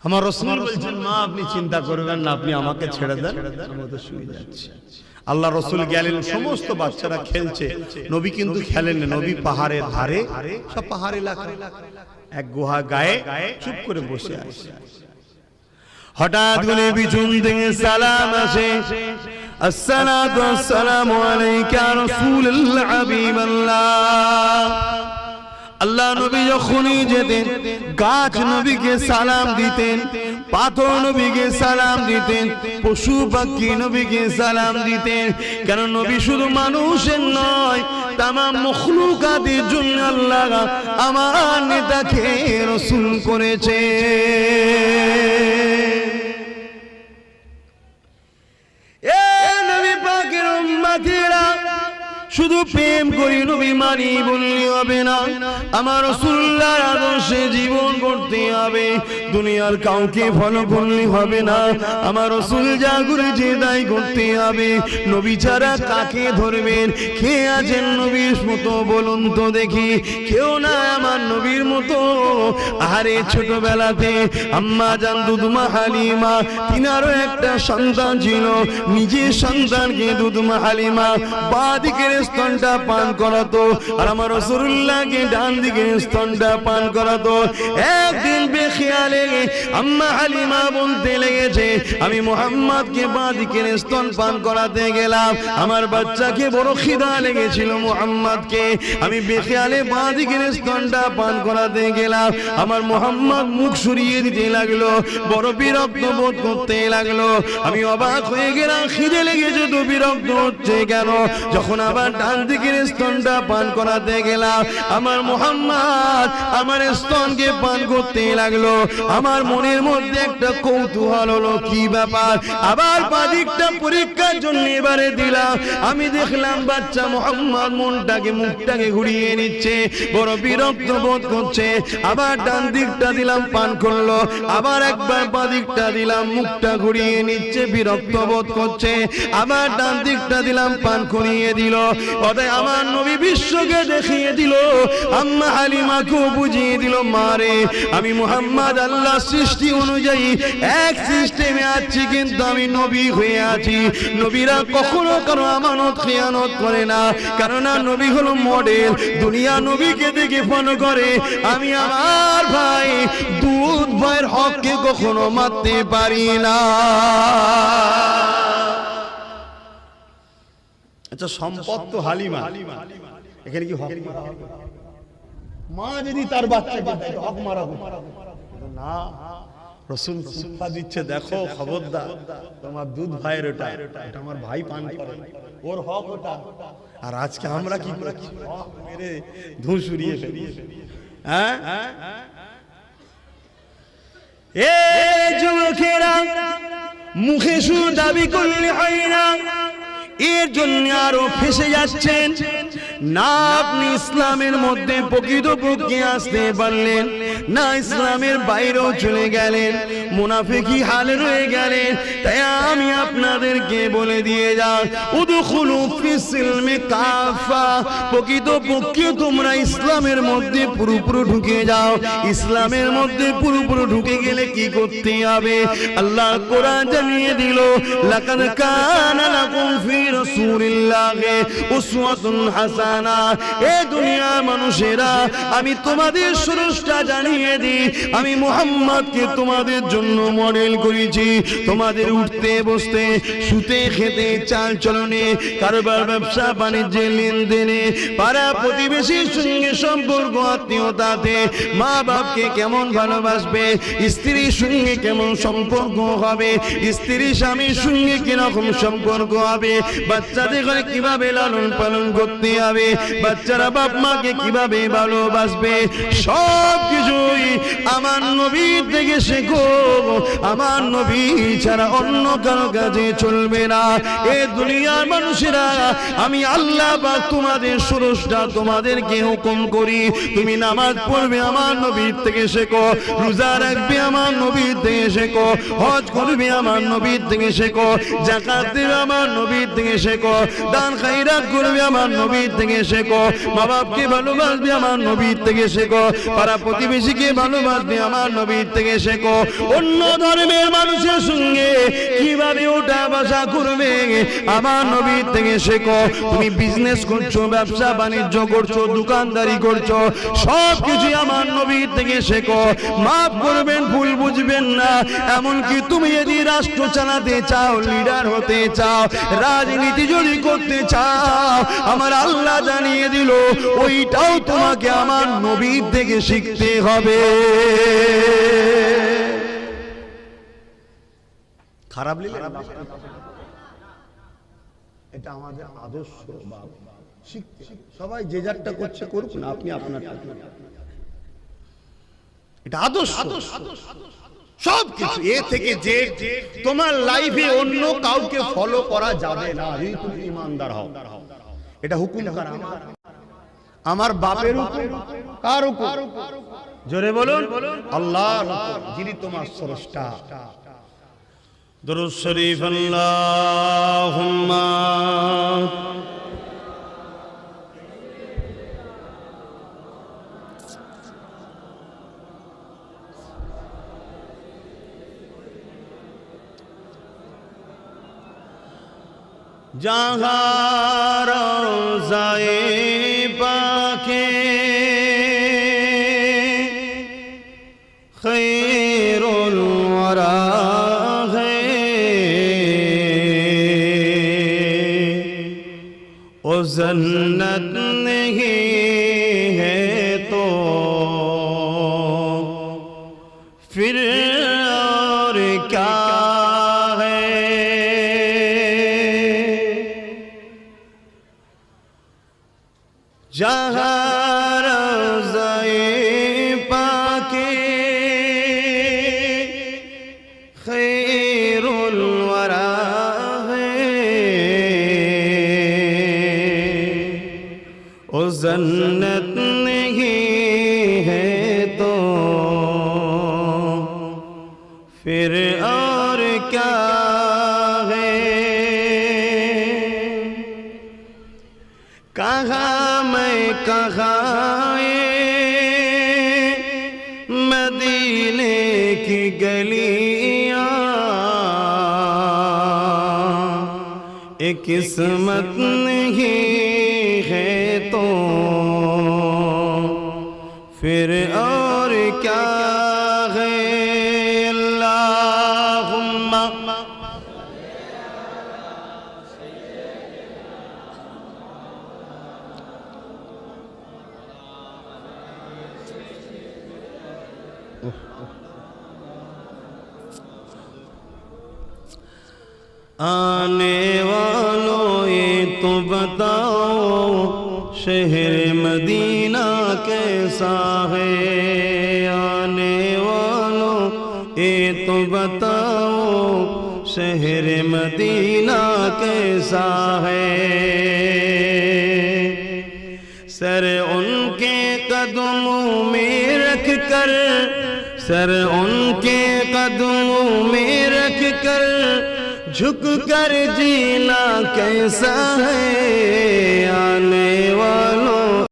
আমার রাসূল বলছেন মা আপনি চিন্তা করবেন না, আপনি আমাকে ছেড়ে দেন, আমি তো শুয়ে যাচ্ছি। আল্লাহ রাসূল গেলেন, সমস্ত বাচ্চারা খেলছে, নবী কিন্তু খেলেন না। নবী পাহাড়ের ধারে, সব পাহাড় এলাকা, এক গুহা গায়ে চুপ করে বসে আছে। হঠাৎ করে পিছন থেকে সালাম আসে, আসসালাতু ওয়াসসালামু আলাইকা রাসূলুল্লাহ হাবিবাল্লাহ। আল্লাহ নবী যখনই যেতেন গাছ নবীকে সালাম দিতেন, পাথর নবীকে সালাম দিতেন, পশু পাখি নবীকে সালাম দিতেন। কেন নবী শুধু মানুষের নয়, তামাম মখলুকাতের জন্য আল্লাহ আমার নেতাকে রাসূল করেছে। এ নবী পাকের উম্মতেরা, শুধু প্রেম করি নবী মানি বললে হবে না, আমার রাসূলুল্লাহর আদর্শে জীবন করতে হবে। দুনিয়ার কাউকে ফলো করলে হবে না, আমার রাসূল যা করেছে তাই করতে হবে। নবী ছাড়া কাকে ধরবেন? কে আছেন নবীর মতো বলুন তো দেখি? কেউ না আমার নবীর মতো। আরে ছোটবেলাতে আম্মা জান দুধমা হালিমা, তিনারও একটা সন্তান ছিল, নিজের সন্তানকে দুধমা হালিমা বাঁ দিকের স্তনটা পান করাতো, আর আমার রাসূলুল্লাহকে ডান দিকের স্তনটা পান করাতো। একদিন বেখেয়ালে আম্মা হালিমা বলতে লেগেছে, আমি মুহাম্মদকে বাঁ দিকের স্তন পান করাতে গেলাম, আমার বাচ্চাকে বড় খিদা লেগেছিল মুহাম্মদকে, আমি বেখেয়ালে বাঁ দিকের স্তনটা পান করাতে গেলাম, আমার মুহাম্মদ মুখ সরিয়ে দিতে লাগলো, বড় বিরক্ত বোধ করতে লাগলো। আমি অবাক হয়ে গেলাম, খিদে লেগেছে তো বিরক্ত হচ্ছে কেন? যখন আবার ডান দিকের স্তনটা পান করাতে গেলাম, আমার মুহাম্মদ আমার স্তনকে পান করতে লাগলো। আমার মনের মধ্যে একটা কৌতূহল হলো, কি ব্যাপার? আবার বাঁ দিকটা পরীক্ষার জন্য এবারে দিলাম, আমি দেখলাম বাচ্চা মুহাম্মদ মনটাকে মুখটাকে ঘুরিয়ে নিচ্ছে, বড় বিরক্ত বোধ করছে। আবার ডান দিকটা দিলাম, পান করলো, আবার একবার বাঁ দিকটা দিলাম, মুখটা ঘুরিয়ে নিচ্ছে, বিরক্ত বোধ করছে। আবার ডান দিকটা দিলাম, পান করিয়ে দিল। ওটাই আমার নবী বিশ্বকে দেখিয়ে দিল, আম্মা হালিমাকেও বুঝিয়ে দিল, মারে আমি মুহাম্মদ আল্লাহ সৃষ্টি অনুযায়ী এক সিস্টেমে আছি, কিন্তু আমি নবী হয়ে আছি। নবীরা কখনো কারো আমানত খেয়ানত করে না, কেননা নবী হলো মডেল, দুনিয়া নবীকে দেখে ফলো করে। আমি আমার ভাই দুধ ভাইয়ের হককে কখনো মারতে পারি না। আচ্ছা, সম্পদ তো হালিমা, এখানে কি হক? মা যদি তার বাচ্চাকে হক মারা না, রাসূল শিক্ষা দিচ্ছে, দেখো খবরদার, তোমার দুধ ভাইয়ের ওটা, এটা আমার ভাই পান করে, ওর হক ওটা। আর আজকে আমরা কি করে হক মেরে ধুঁ সরিয়ে ফেলি। হ্যাঁ, এ যুবকেরা, মুখে শুধু দাবি করলে হয় না, এর জন্য আরো ফেসে যাচ্ছেন না। আপনি ইসলামের মধ্যে প্রকৃতপক্ষে আসতে পারলেন না, ইসলামের বাইরেও চলে গেলেন, মুনাফিকি হালে রয়ে গেলেন। তাই আমি আপনাদেরকে বলে দিয়ে যাই, উদখুলু ফিস-সিলমি কাফা, প্রকৃতপক্ষে তোমরা ইসলামের মধ্যে পুরোপুরি ঢুকে যাও। ইসলামের মধ্যে পুরোপুরি ঢুকে গেলে কি করতে হবে? আল্লাহ কোরআন জানিয়ে দিল, লাকাদ কানা লাকুম ফি রাসূলিল্লাহি উসওয়াতুন হাসানা। এ দুনিয়ার মানুষেরা, আমি তোমাদের স্রষ্টা জানিয়ে দিই, আমি মুহাম্মদকে তোমাদের জন্য মডেল করেছি। তোমাদের উঠতে বসতে, শুতে খেতে, চাল চলনে, কারবার ব্যবসা বাণিজ্যে, লেনদেনে, পাড়া প্রতিবেশীর সঙ্গে সম্পর্ক, আত্মীয়তাতে, মা বাপকে কেমন ভালোবাসবে, স্ত্রীর সঙ্গে কেমন সম্পর্ক হবে, স্ত্রী স্বামীর সঙ্গে কিরকম সম্পর্ক হবে, বাচ্চাদের ঘরে কিভাবে লালন পালন করতে হবে, বাচ্চারা বাপ মাকে কিভাবে ভালোবাসবে, সব কিছু কিছুই আমার নবী থেকে শেখো। আমার নবী ছাড়া অন্য কারো কাছে চলবে না। এ দুনিয়ার মানুষেরা, আমি আল্লাহ পাক তোমাদের স্রষ্টা, তোমাদেরকে হুকুম করি তুমি নামাজ পড়বে আমার নবীর থেকে শেখো, রোজা রাখবে আমার নবীর থেকে শেখো, হজ করবে আমার নবীর থেকে শেখো, যাকাত দেবে আমার নবীর থেকে শেখো, দান খায়রাত করবে আমার নবীর থেকে শেখো, মা বাপকে ভালোবাসবে আমার নবীর থেকে শেখো, পাড়া প্রতিবেশীকে ভালোবাসবে আমার নবীর থেকে শেখো। অন্য ধর্মের মানুষের সঙ্গে কিভাবে ওঠা বসা করবে আমার নবীর থেকে শেখো। তুমি বিজনেস করছো, ব্যবসা বাণিজ্য করছো, দোকানদারি করছো, সব কিছু আমার নবীর থেকে শেখো। মাফ করবেন, ভুল বুঝবেন না। এমনকি তুমি যদি রাষ্ট্র চালাতে চাও, লিডার হতে চাও, রাজনীতি যদি করতে চাও, আমার আল্লাহ জানিয়ে দিল ওইটাও তোমাকে আমার নবীর থেকে শিখতে হবে। খারাপ লাগলে এটা আমাদের আদর্শ। সবাই যে যারটা করছে করুক না, আপনি আপনারটা, এটা আদর্শ। সব কিছু এ থেকে যে তোমার লাইফে অন্য কাউকে ফলো করা যাবে না যদি তুমি ইমানদার হও। এটা হুকুম কার? আমার বাপের হুকুম। কার হুকুম? জোরে বলুন, আল্লাহর হুকুম, যিনি তোমার স্রষ্টা। দরুদ শরীফ আল্লাহুম্মা जहाँ रोज़ाए पाके खैरुल वरा है, ओ जन्नत नहीं है तो फिर और क्या जहाँ रोज़ाए पाके खैरुल वरा है, ओ जन्नत नहीं है तो फिर और क्या है। कहाँ कहाँ मदीने की गलियां, एक किस्मत नहीं है तो फिर और क्या है। अल्लाहुम्मा आने वालों ये तो बताओ शहर मदीना कैसा है। आने वालों ये तो बताओ शहर मदीना कैसा है। सर उनके कदमों में रख कर, सर उनके कदमों में रख कर झुक कर जीना कैसा है।